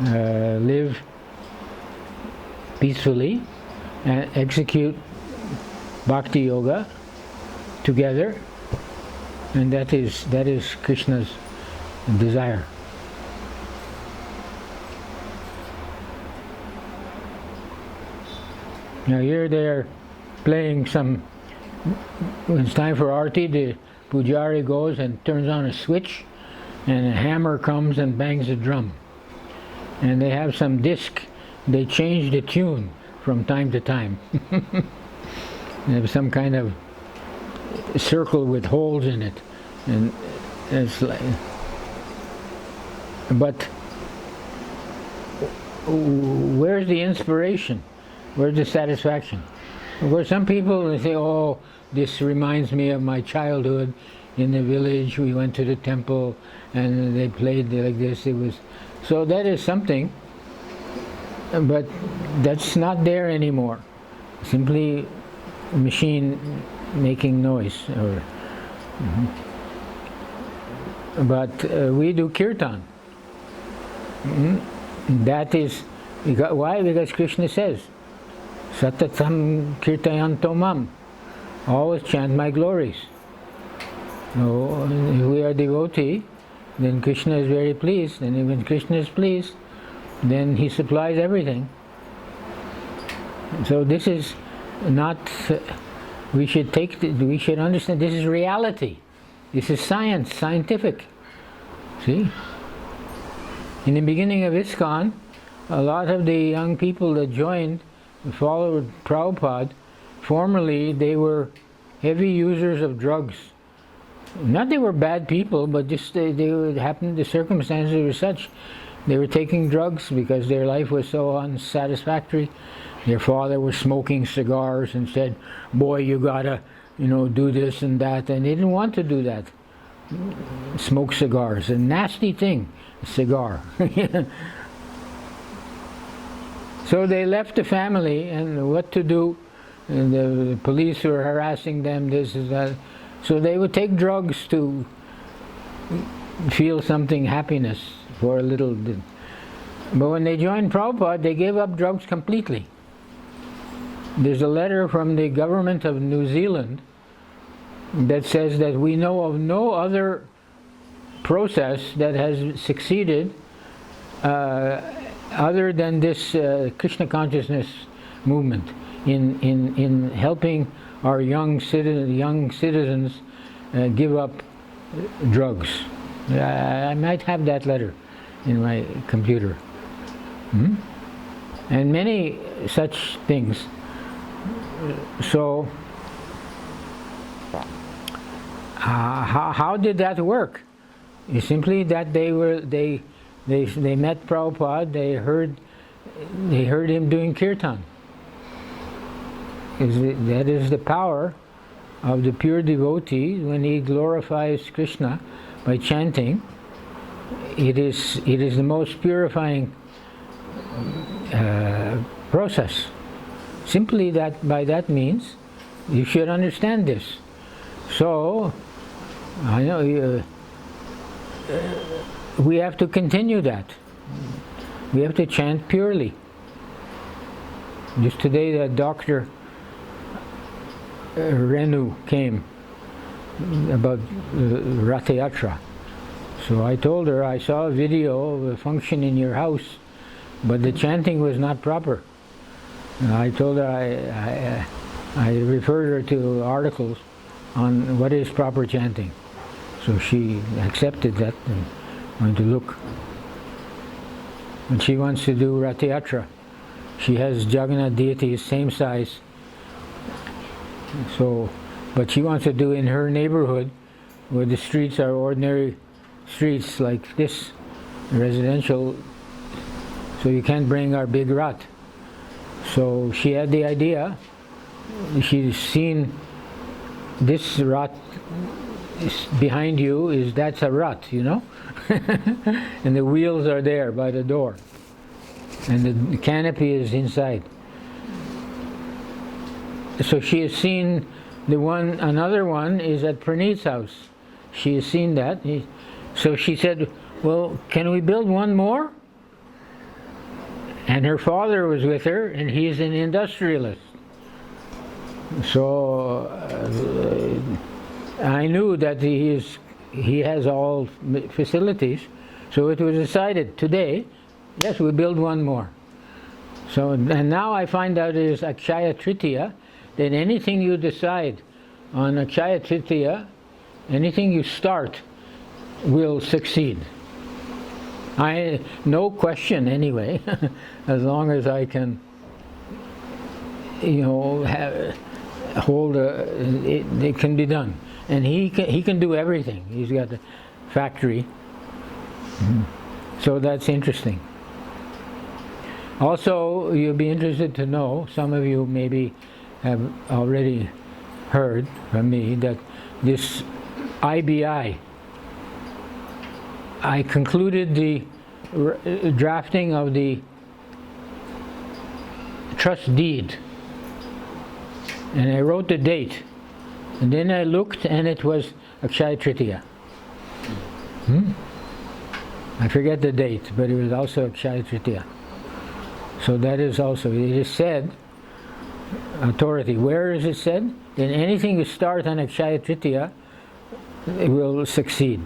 live peacefully and execute bhakti yoga together, and that is Krishna's desire. Now here they are playing some, when it's time for arti, the pujari goes and turns on a switch, and a hammer comes and bangs a drum. And they have some disc, they change the tune from time to time. They have some kind of circle with holes in it, and it's like, but where's the inspiration? Where's the satisfaction? Where some people they say, "Oh, this reminds me of my childhood in the village. We went to the temple and they played like this." It was so that is something, but that's not there anymore. Simply machine making noise, or but we do kirtan. That is why, because Krishna says, "Satatam kirtayanto mam," always chant my glories. So if we are devotee, then Krishna is very pleased, and when Krishna is pleased, then he supplies everything. So this is not, we should understand this is reality. This is science, scientific. See? In the beginning of ISKCON, a lot of the young people that joined, followed Prabhupada, formerly they were heavy users of drugs. Not they were bad people, but just they happened, the circumstances were such. They were taking drugs because their life was so unsatisfactory. Their father was smoking cigars and said, "Boy, you gotta, do this and that," and they didn't want to do that. Smoke cigars, a nasty thing, a cigar. So they left the family, and what to do? And the police were harassing them, this and that. So they would take drugs to feel something, happiness for a little bit. But when they joined Prabhupada, they gave up drugs completely. There's a letter from the government of New Zealand that says that we know of no other process that has succeeded other than this Krishna consciousness movement in helping our young citizens give up drugs. I might have that letter in my computer. And many such things. So how did that work? It's simply that they met Prabhupada, they heard him doing kirtan. That is the power of the pure devotee when he glorifies Krishna by chanting. It is the most purifying process. Simply that by that means you should understand this. So I know we have to continue that. We have to chant purely. Just today that Dr. Renu came about Rath Yatra. So I told her I saw a video of a function in your house, but the chanting was not proper. And I told her I referred her to articles on what is proper chanting. So she accepted that and went to look. And she wants to do Rath Yatra. She has Jagannath deities same size. So, but she wants to do in her neighborhood where the streets are ordinary streets like this, residential, so you can't bring our big Rath. So she had the idea, she's seen this Rath behind you, that's a Rath, and the wheels are there by the door, and the canopy is inside. So she has seen another one is at Praneeth's house. She has seen that. So she said, "Well, can we build one more?" And her father was with her, and he's an industrialist. So I knew that he has all facilities. So it was decided today, yes, we build one more. So, and now I find out it is Akshaya Tritiya, that anything you decide on Akshaya Tritiya, anything you start will succeed. No question anyway, as long as I can, hold it can be done. And he can do everything. He's got the factory. So that's interesting. Also, you'll be interested to know, some of you maybe have already heard from me, that this IBI, I concluded the drafting of the trust deed, and I wrote the date, and then I looked and it was Akshaya Tritiya. I forget the date, but it was also Akshaya Tritiya. So that is also, it is said, authority, where is it said? Then anything you start on Akshaya Tritiya, it will succeed.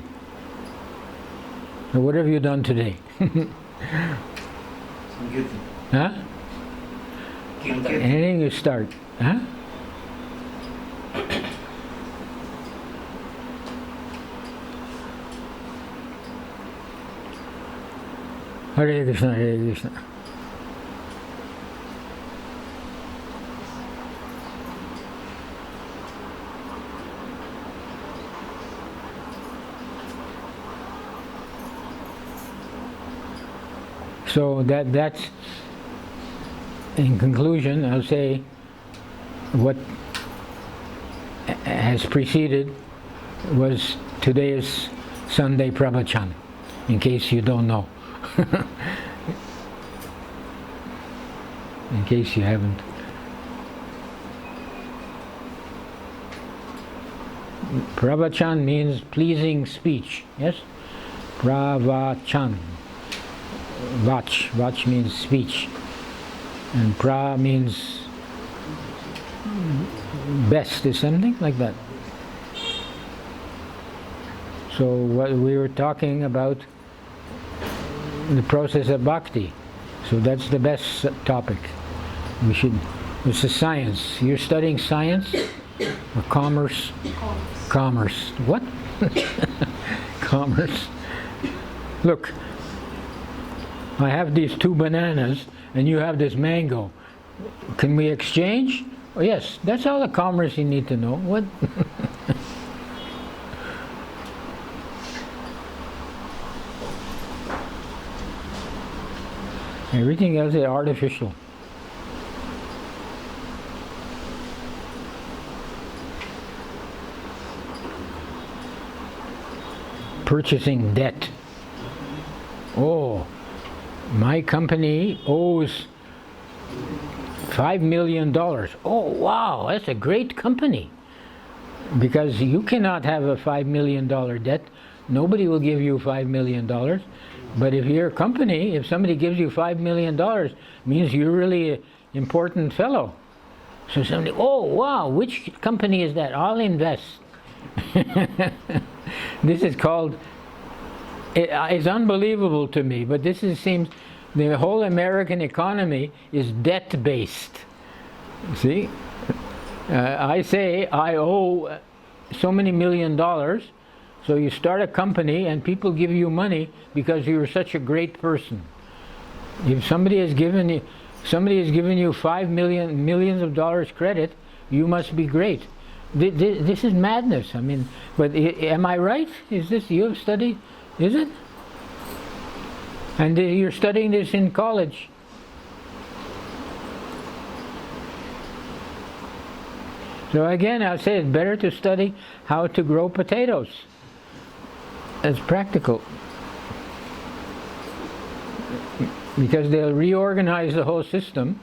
So what have you done today? Huh? Anything you start, huh? Hare Krishna, Hare Krishna. So that's, in conclusion, I'll say what has preceded was today's Sunday Pravachan, in case you don't know. In case you haven't. Pravachan means pleasing speech, yes? Pravachan. Vach means speech, and pra means best, is something like that. So what we were talking about, the process of bhakti. So that's the best topic. It's a science. You're studying science or commerce? Commerce. What? Commerce. Look, I have these 2 bananas and you have this mango. Can we exchange? Oh, yes, that's all the commerce you need to know. What? Everything else is artificial. Purchasing debt. Oh, my company owes $5 million. Oh, wow, that's a great company. Because you cannot have a $5 million debt. Nobody will give you $5 million. But if you're a company, if somebody gives you $5 million, means you're really an important fellow. So somebody, oh, wow, which company is that? I'll invest. This is called, it's unbelievable to me, but this seems, the whole American economy is debt-based. See? I say I owe so many $1 million, so you start a company and people give you money because you're such a great person. If somebody has given you 5 millions of dollars credit, you must be great. This is madness. I mean, but am I right? Is this, you have studied? Is it? And you're studying this in college. So again, I'll say it's better to study how to grow potatoes. That's practical. Because they'll reorganize the whole system,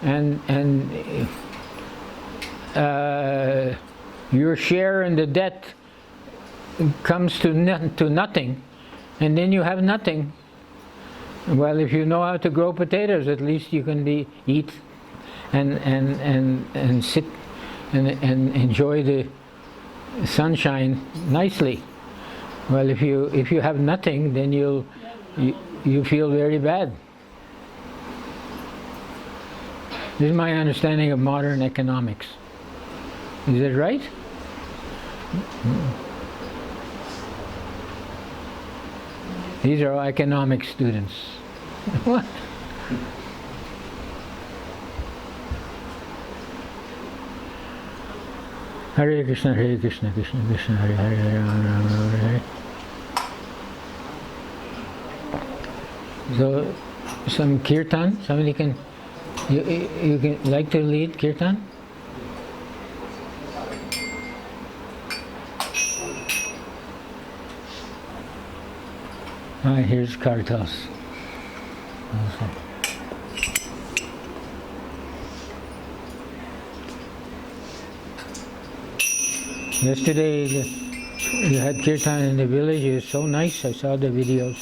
and your share in the debt comes to nothing, and then you have nothing. Well, if you know how to grow potatoes, at least you can eat and sit and enjoy the sunshine nicely. Well, if you have nothing, then you feel very bad. This is my understanding of modern economics. Is it right? These are all economics students. What? Hare Krishna, Krishna Krishna, Hare Hare, Hare Rama, Rama Rama, Hare. So, some kirtan. Somebody can. You can like to lead kirtan. Here's Kartas. Okay. Yesterday you had kirtan in the village. It was so nice. I saw the videos.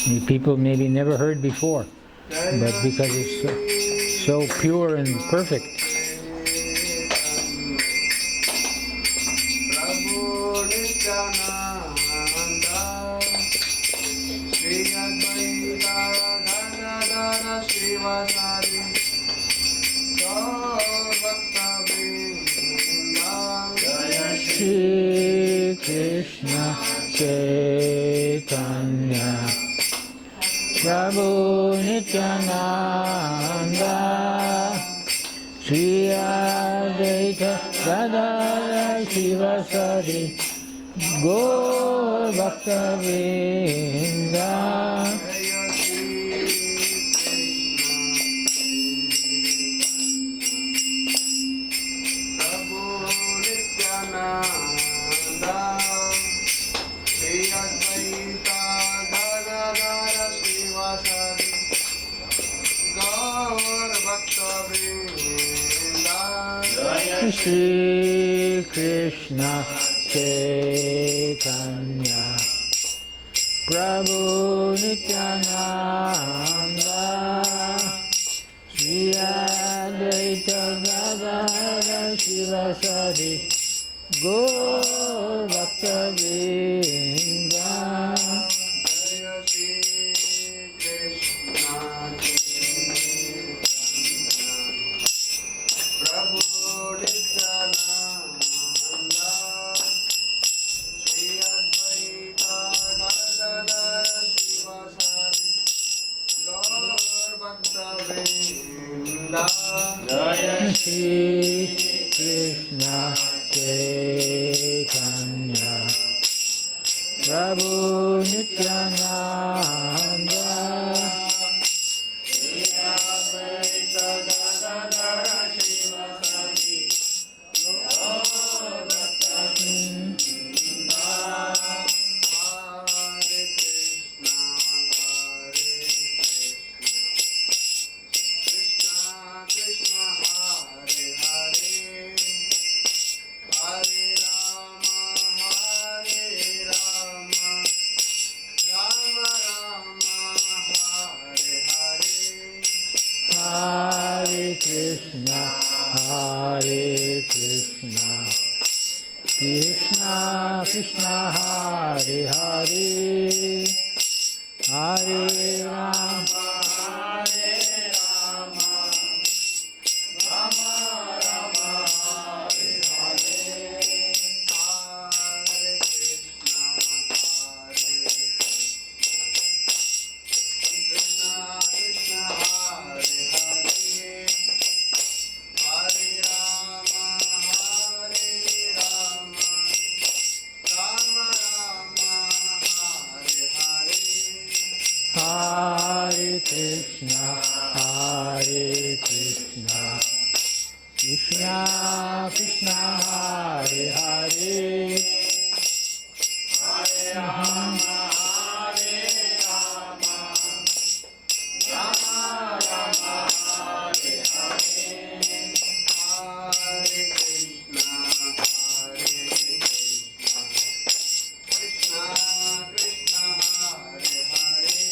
The people maybe never heard before, but because it's so pure and perfect. Shri Krishna Chaitanya Prabhu Nityananda Shri Advaita Gadadhara Shivasari Gaur Bhaktivedanta. Shri Krishna Chaitanya Prabhu Nityananda Shri Advaita Gadadhara Shivasari Gaur Bhaktivedanta. Shri Krishna Chaitanya Prabhu Nityananda Shri Advaita Gadadhara Shivasari Gaur Bhaktivedanta. Hare Krishna, Hare Krishna, Krishna Hare Hare, Hare Rama, Hare Rama, Rama Rama, Hare Hare. Hare Krishna, Hare Krishna, Krishna Krishna Hare Hare, Hare Rama, Hare Rama, Rama Rama, Hare Hare. Hare Krishna, Hare Krishna, Krishna Hare Hare, Hare Rama, Hare Rama, Rama Rama, Hare Hare. Hare Krishna, Hare Krishna, Krishna Krishna Hare Hare, Hare Rama, Hare Rama, Rama Rama, Hare Hare. Hare Krishna, Hare Krishna, Krishna Krishna Hare Hare,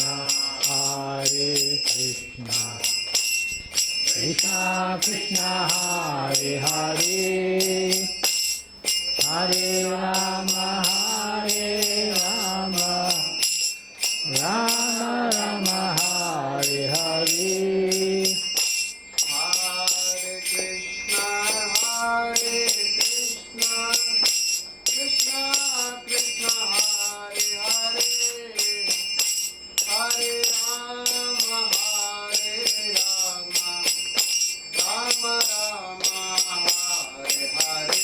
Hare Krishna, Krishna Krishna Hare Hare, Hare Rama Hare Rama, Rama Rama Hare Hare. Hare Krishna, Hare Krishna, Krishna Krishna Hare Hare, Hare Rama, Rama Rama, Hare Hare.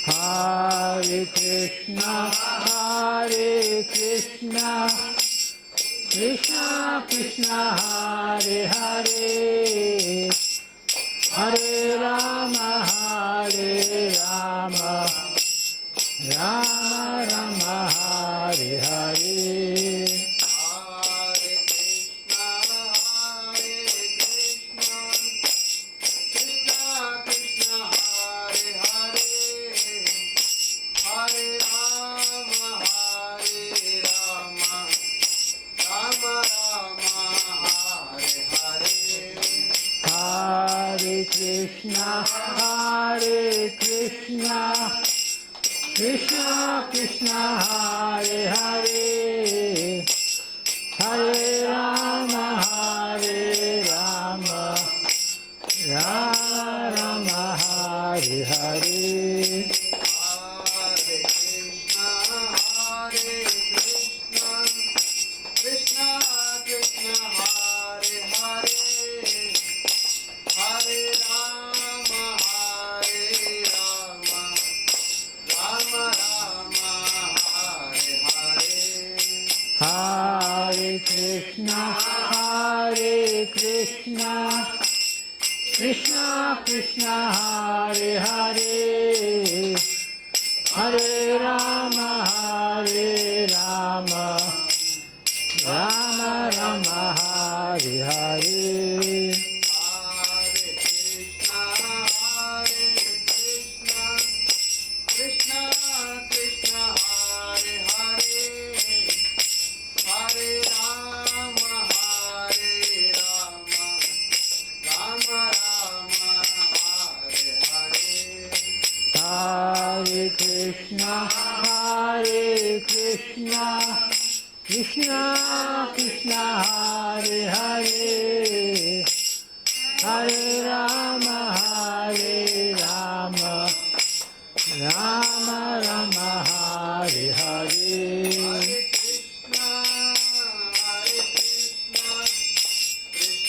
Hare Krishna, Krishna Krishna Hare Hare, Hare Rama, Rama Rama Hare Hare. Hare Krishna, Krishna Krishna Hare Hare, Hare Rama, Rama Rama, Hare Hare. Hare Krishna, Krishna Krishna Hare Hare, Hare Rama, Rama Rama Hare Hare. Hare Krishna, Krishna Krishna Hare Hare, Hare Rama, Rama Rama, Hare Hare. Hare Krishna, Krishna Krishna Hare Hare, Hare Rama, Rama Rama Hare Hare. Hare Krishna, Krishna Krishna Hare Hare, Hare Rama, Rama Rama, Hare Hare. Hare Krishna, Krishna Krishna Hare Hare, Hare Rama, Rama Rama Hare Hare. Hare Krishna, Krishna Krishna,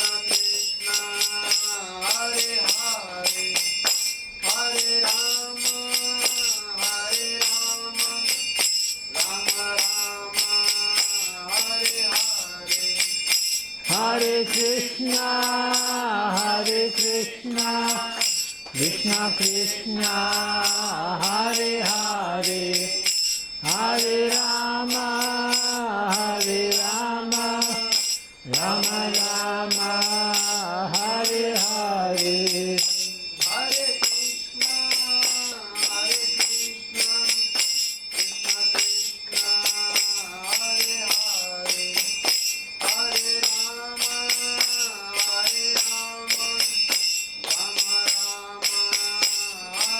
Hare Hare, Hare Rama, Rama Rama, Hare Hare. Hare Krishna, Krishna Krishna, Hare Hare, Hare Rama, Rama Rama, Hare Hare. Hare Krishna, Krishna Krishna, Hare Hare, Hare Rama, Rama Rama,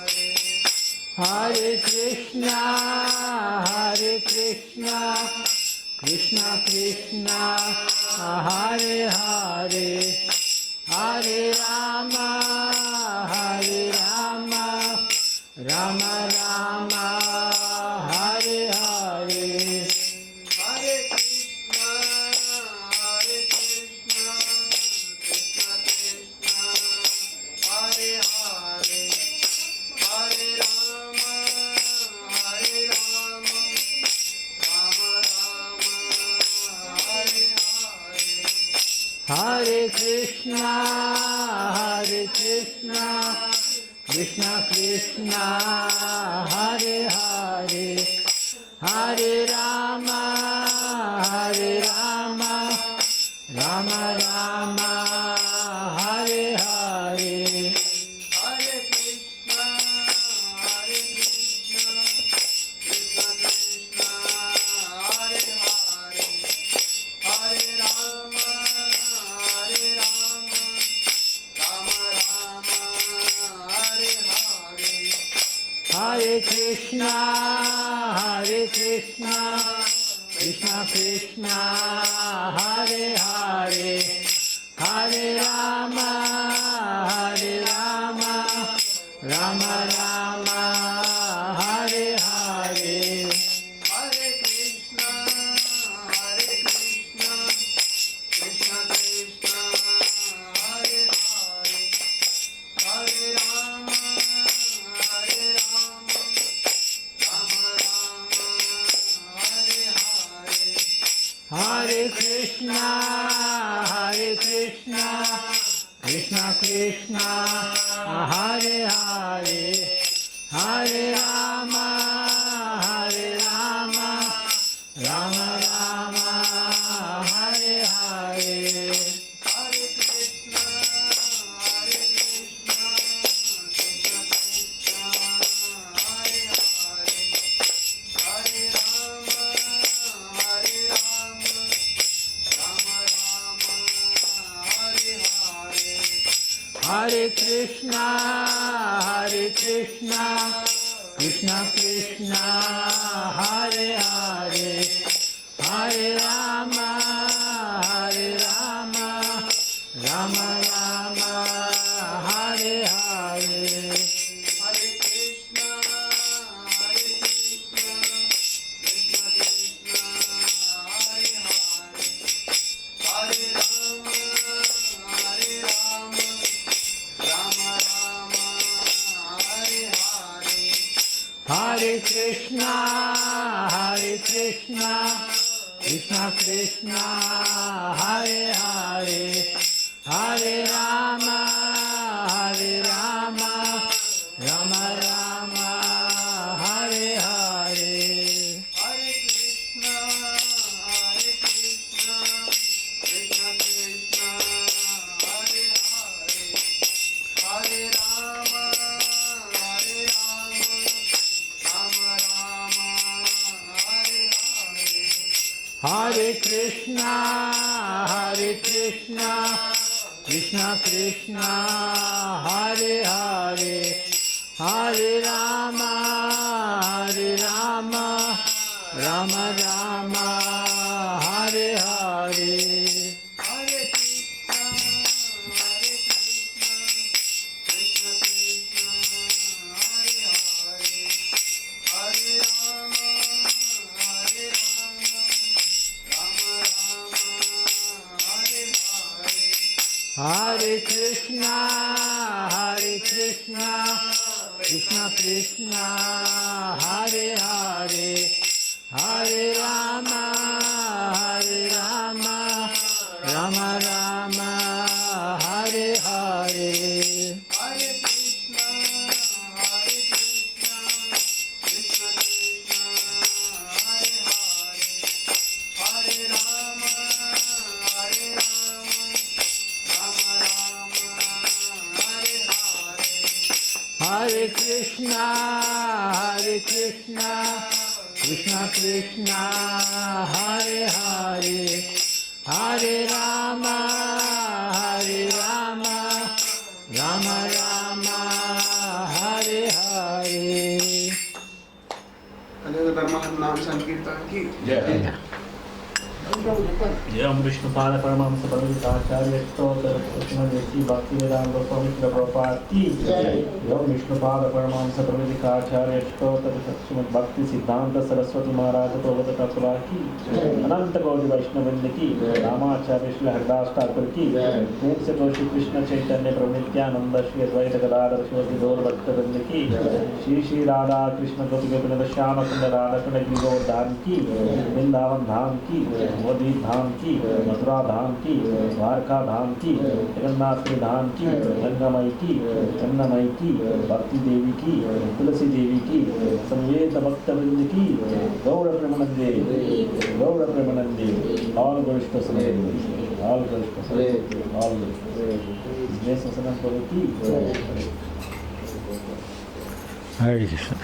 Hare Hare. Hare Krishna, Krishna Krishna, Hare Hare, Hare Rama, Rama Rama, Hare Hare. Hare Krishna, Krishna Krishna, Hare Hare, Hare Rama, Rama Rama, Hare Hare. Hare Krishna, Krishna Krishna, Hare Hare, Hare Rama, Rama Rama, Hare Hare. Hare Krishna, Krishna Krishna, Hare Hare, Krishna, Hare Krishna, Krishna Krishna, Hare Hare, Hare Rama, Hare Rama, Rama Rama, Hare Hare. Hare Krishna, Krishna Krishna, Hare Hare, Hare Rama, Rama Rama, Hare Hare. Hare Krishna, Krishna Krishna, Hare Hare, Hare Rama, Rama Rama, Hare Hare. Hare Krishna, Krishna Krishna, Hare Hare, Hare Rama, Rama Rama, Hare Hare. Hare Krishna, Krishna Krishna, Hare Hare, Hare Rama, Rama Rama, Hare Hare. Hare Krishna, Krishna Krishna, Hare Hare, Hare Rama, Rama Rama, Hare Hare. Hare Krishna, Krishna Krishna, Hare Hare, Hare Rama, Rama Rama, Hare Hare. Hare Krishna, Krishna Krishna, Hare Hare, Hare Rama, Rama Rama, Hare Hare. Hare Krishna, Krishna Krishna, Hare Hare, Hare Rama, Rama Rama, Hare Hare. Hare Krishna, Krishna Krishna, Hare Hare, Hare Rama, Rama Rama, Hare Hare. Hare Krishna, Krishna Krishna, Hare Hare, Hare Rama, Rama Rama, Hare Hare. Hare Krishna, Krishna Krishna, Hare Hare, Hare Rama, Rama Rama, Hare Hare. Hare Krishna, Krishna Krishna, Hare Hare, Hare Rama, Rama Rama, Hare Hare. धर्म नाम संकीर्तन की जय। जय विष्णुपाद परमहंस परमहंसाचार्य श्री भक्तिवेदांत स्वामी श्री प्रभुपाद की जय। विष्णुपाद परमहंस परमहंसाचार्य श्रीमद् भक्ति सिद्धांत सरस्वती महाराज प्रभुपाद कपला की अनंत गौरी वैष्णववृंद की रामाचार्य श्री हरदास ठाकुर की पूर्ण से श्री कृष्ण चैतन्य प्रभु नित्यानंद श्री अद्वैत गदाधर श्री गौर भक्तवृंद की श्री राधा कृष्ण गोपी गोपीनाथ श्याम कुंड राधा कुंड गिरिगोर धाम की वृंदावन धाम की मोदी धाम की मथुरा धाम की द्वारका धाम की जगन्नाथपुरी धाम की गंगामई की चन्नामई की भक्ति देवी की तुलसी देवी की संवेद भक्तवृंद की गौड़ प्रेमानंदे ऑल गोष्ठ समेत ऑल गोष्ठ समेत ऑल जय ससनम प्रभु की Hare Krishna.